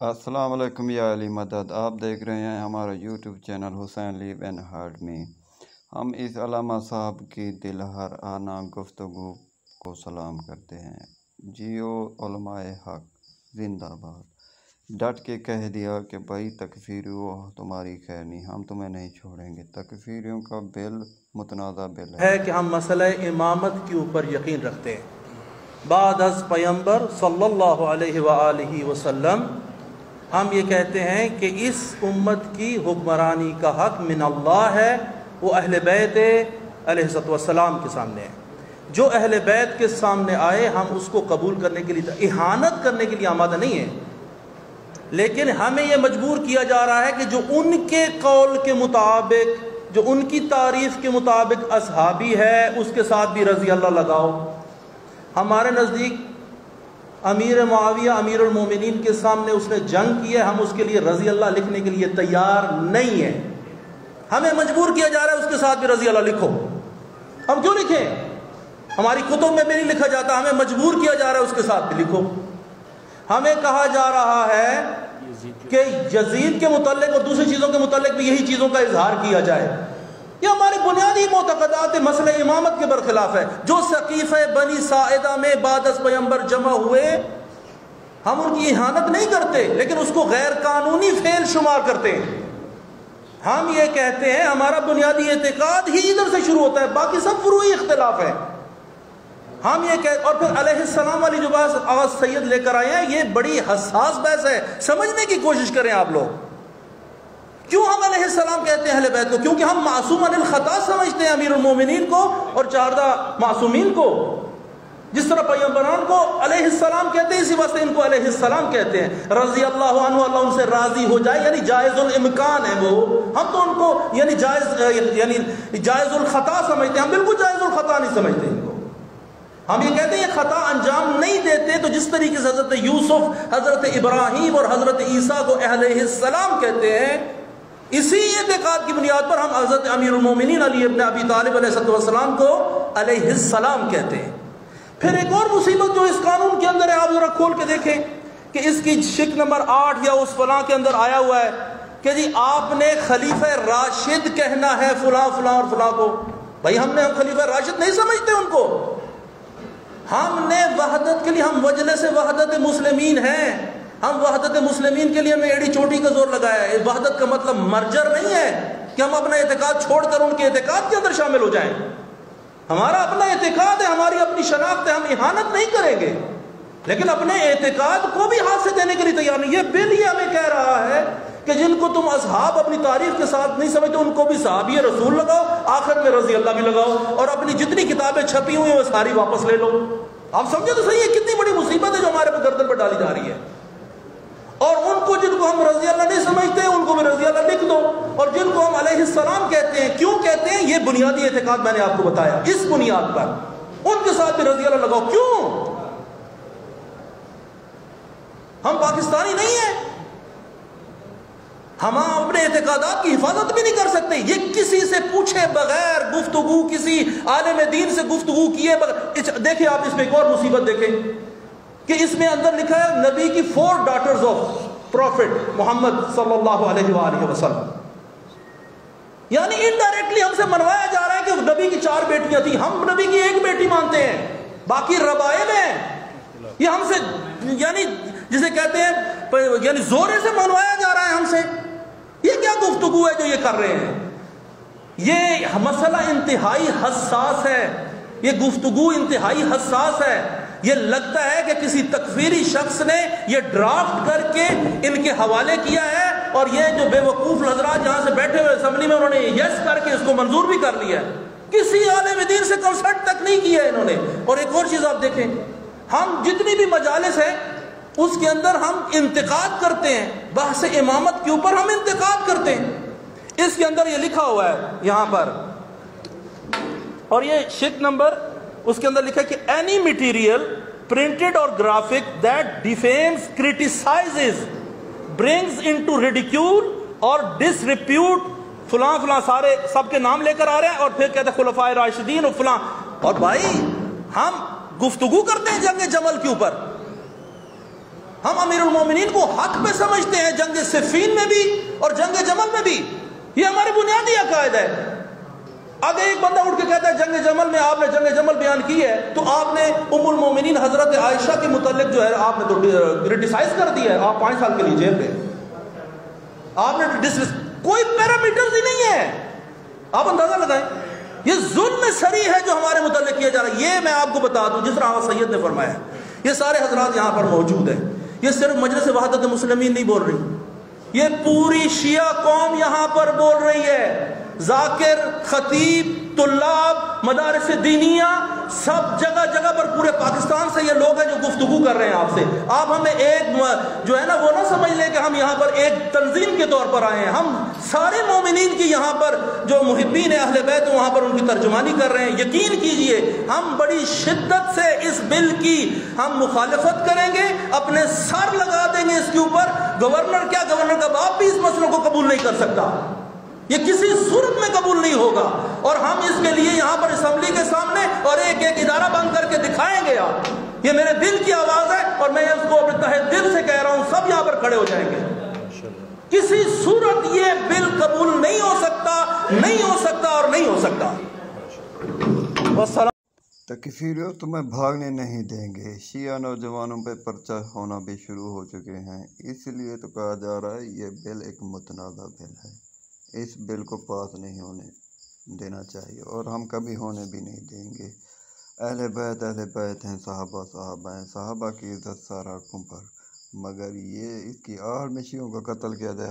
अस्सलाम वालेकुम या अली मदद। आप देख रहे हैं हमारा YouTube channel Hussain live and heart में। हम इस अल्लामा साहब की दिलहर आना गुफ्तगू को सलाम करते हैं। जियो उलमाए हक जिंदाबाद। डट के कह दिया कि भाई तकफीरियों तुम्हारी खैर नहीं, हम तुम्हें नहीं छोड़ेंगे। तकफीरियों का बिल मुतनाज़ा बिल है कि हम मसला इमामत के ऊपर यकीन रखते हैं। बाद अज़ पैगंबर सल्लल्लाहु अलैहि वसल्लम हम ये कहते हैं कि इस उम्मत की हुक्मरानी का हक मिन अल्लाह है, वो अहले बैत अलैहिस्सलाम के सामने है। जो अहले बैत के सामने आए हम उसको कबूल करने के लिए, इहानत करने के लिए आमादा नहीं है, लेकिन हमें यह मजबूर किया जा रहा है कि जो उनके कौल के मुताबिक, जो उनकी तारीफ के मुताबिक असहाबी है उसके साथ भी रज़ी अल्लाह लगाओ। हमारे नज़दीक अमीर मुआविया अमीरुल मोमिनीन के सामने उसने जंग की है, हम उसके लिए रज़ी अल्लाह लिखने के लिए तैयार नहीं है। हमें मजबूर किया जा रहा है उसके साथ भी रज़ी अल्लाह लिखो। हम क्यों लिखें? हमारी कुतुब में भी नहीं लिखा जाता, हमें मजबूर किया जा रहा है उसके साथ भी लिखो। हमें कहा जा रहा है कि यजीद के मुतल्लिक और दूसरी चीज़ों के मुतल्लिक भी यही चीज़ों का इजहार किया जाए। ये हमारे बुनियादी मोतक़दात मसले इमामत के बरखिलाफ है। जो सकीफ़े बनी साइदा में बाद अज़ पैगंबर जमा हुए, हम उनकी इहानत नहीं करते, लेकिन उसको गैर कानूनी फेल शुमार करते हैं। हम ये कहते हैं हमारा बुनियादी एतिकाद ही इधर से शुरू होता है, बाकी सब फुरूई इख्तिलाफ है। हम ये कह, और फिर अलैहिस्सलाम वाली जो बात आवाज सैयद लेकर आए हैं, ये बड़ी हसास बहस है, समझने की कोशिश करें आप लोग। क्यों हम अलैहिस्सलाम कहते हैं अहले बैत को? क्योंकि हम मासूम अनिल खता समझते हैं अमीरुल मोमिनीन को और 14 मासूमीन को। जिस तरह पैगंबरान को अलैहिस्सलाम कहते हैं, इसी वास्ते इनको अलैहिस्सलाम कहते हैं। रज़ी अल्लाह अन्हु, अल्लाह उनसे राजी हो जाए, यानी जायज़ुल इम्कान है वो। हम तो उनको यानी जायज़ुल खता समझते हैं, हम बिल्कुल जायज़ुल खता नहीं समझते इनको। हम ये कहते हैं खता अंजाम नहीं देते। तो जिस तरीके से हजरत यूसुफ, हजरत इब्राहीम और हजरत ईसा को अलैहिस्सलाम कहते हैं, इसी एतिकाद की बुनियाद पर हम हजरत अमीरुल मोमिनीन अली इब्न अबी तालिब अलैहिस्सलाम को अलैहिस्सलाम कहते हैं। फिर एक और मुसीबत जो इस कानून के अंदर है, आप जरा खोल के देखें कि इसकी शिक नंबर 8 या उस फलां के अंदर आया हुआ है कि जी आपने खलीफा राशिद कहना है फलां फलां और फलां को। भाई हम खलीफा राशिद नहीं समझते उनको। हमने वहदत के लिए, हम वजले से वहदत मुस्लिमीन हैं, हम वहदत मुस्लिमीन के लिए हमने एड़ी चोटी का जोर लगाया है। वहदत का मतलब मर्जर नहीं है कि हम अपना एतिकाद छोड़कर उनके एतिकाद के अंदर शामिल हो जाएं। हमारा अपना एतिकाद है, हमारी अपनी शनाख्त है, हम इहानत नहीं करेंगे, लेकिन अपने एतिकाद को भी हाथ से देने के लिए तैयार नहीं। ये बिल ही हमें कह रहा है कि जिनको तुम असहाब अपनी तारीफ के साथ नहीं समझते, उनको भी सहाबी रसूल लगाओ, आखिर में रज़ी अल्लाह भी लगाओ, और अपनी जितनी किताबें छपी हुई हैं वो सारी वापस ले लो। आप समझे तो सही है कितनी बड़ी मुसीबत है जो हमारे गर्दन पर डाली जा रही है। और उनको जिनको हम रज़ी अल्लाह नहीं समझते उनको भी रज़ी अल्लाह लिख दो, और जिनको हम अलैहिस्सलाम कहते हैं, क्यों कहते हैं? ये बुनियादी एतिकाद मैंने आपको बताया, इस बुनियाद पर उनके साथ भी रज़ी अल्लाह लगाओ। क्यों? हम पाकिस्तानी नहीं है, हम अपने एतिकादात की हिफाजत भी नहीं कर सकते। ये किसी से पूछे बगैर गुफ्तगू, किसी आलिम दीन से गुफ्तगू किए बगैर। देखिए आप इसमें एक और मुसीबत देखें कि इसमें अंदर लिखा है नबी की 4 डॉटर्स ऑफ प्रॉफिट मोहम्मद सल्लल्लाहु अलैहि वसल्लम। यानी इनडायरेक्टली हमसे मनवाया जा रहा है कि नबी की 4 बेटियां थी, हम नबी की 1 बेटी मानते हैं, बाकी रबाए में। ये हमसे यानी जिसे कहते हैं यानी जोरे से मनवाया जा रहा है हमसे। ये क्या गुफ्तगू है जो ये कर रहे हैं? ये मसला इंतहाई हसास है, ये गुफ्तगू इंतहाई हसास है। ये लगता है कि किसी तकफीरी शख्स ने ये ड्राफ्ट करके इनके हवाले किया है, और ये जो बेवकूफ हज़रात यहाँ से बैठे हुए असेंबली में उन्होंने यस करके इसको मंजूर भी कर लिया है। किसी आलिम दीन से कंसल्ट तक नहीं किया इन्होंने। और एक और चीज आप देखें, हम जितनी भी मजालिस है उसके अंदर हम इंतकाद करते हैं, बहस इमामत के ऊपर हम इंतकाद करते हैं। इसके अंदर ये लिखा हुआ है यहाँ पर, और ये शिक नंबर उसके अंदर लिखा है कि एनी मटेरियल प्रिंटेड और graphic that defames, criticises, brings into ridicule और डिसरिप्यूट फलां फलां, सारे सबके नाम लेकर आ रहे हैं, और फिर कहते हैं खुलफाए राशिदीन और फलां। और भाई हम गुफ्तगू करते हैं जंग जमल के ऊपर, ہم امیر المومنین کو حق پہ سمجھتے ہیں، جنگ صفین میں بھی اور جنگ جمل میں بھی. یہ ہمارے بنیادی عقائد ہے. اگر ایک بندہ اٹھ کے کہتا ہے جنگ جمل میں آپ نے جنگ جمل بیان کی ہے تو آپ نے ام المومنین حضرت عائشہ کے متعلق جو ہے آپ نے تو کرٹیسائز کر دیا ہے، آپ 5 سال کے لیے جیل گئے. آپ نے کوئی پیرامیٹرز ہی نہیں ہے. آپ اندازہ لگائیں، یہ ظلم سری ہے جو ہمارے متعلق کیا جا رہا ہے. یہ میں آپ کو بتا دوں، جس طرح آغا سید نے فرمایا، یہ سارے حضرات یہاں پر موجود ہیں. یہ صرف مجلس وحدت مسلمین نہیں بول رہی، یہ پوری شیعہ قوم یہاں پر بول رہی ہے. ذاکر، خطیب، طلاب، مدارس دینیہ، سب جگہ جگہ پر پورے پاکستان سے یہ لوگ ہیں جو گفتگو کر رہے ہیں آپ سے. آپ ہمیں ایک جو ہے نا وہ نہ سمجھ لیں کہ ہم یہاں پر ایک تنظیم کے طور پر آئے ہیں. ہم سارے مومنین کی یہاں پر جو محبین اہل بیت وہاں پر ان کی ترجمانی کر رہے ہیں. یقین کیجئے ہم بڑی شدت سے اس بل کی ہم مخالفت کریں گے، اپنے سر لگا دیں گے اس کے اوپر. گورنر کیا، گورنر کا باپ بھی اس مسئلے کو قبول نہیں کر سکتا، یہ کسی صورت میں قبول نہیں ہوگا. اور ہم اس کے لیے یہاں پر اسمبلی کے سامنے اور ایک ایک ادارہ بند کر کے دکھائیں گے. آپ، یہ میرے دل کی آواز ہے اور میں اس کو اپنے تہہ دل سے کہہ رہا ہوں، سب یہاں پر کھڑے ہو جائیں گے. کسی صورت یہ بل قبول نہیں ہو سکتا، نہیں ہو سکتا اور نہیں ہو سکتا. والسلام. تکفیریوں تمہیں بھاگنے نہیں دیں گے. شیعہ نوجوانوں پہ پرچہ ہونا بھی شروع ہو چکے ہیں. اس لیے تو کہا جا رہا ہے یہ بل ایک متنازع بل ہے. اس بل کو پاس نہیں ہونے دینا چاہیے اور ہم کبھی ہونے بھی نہیں دیں گے. اہل بیت ہیں، صحابہ ہیں، صحابہ کی عزت سارا پر، مگر یہ اس کی آڑ میں شیعوں کا قتل کیا جائے.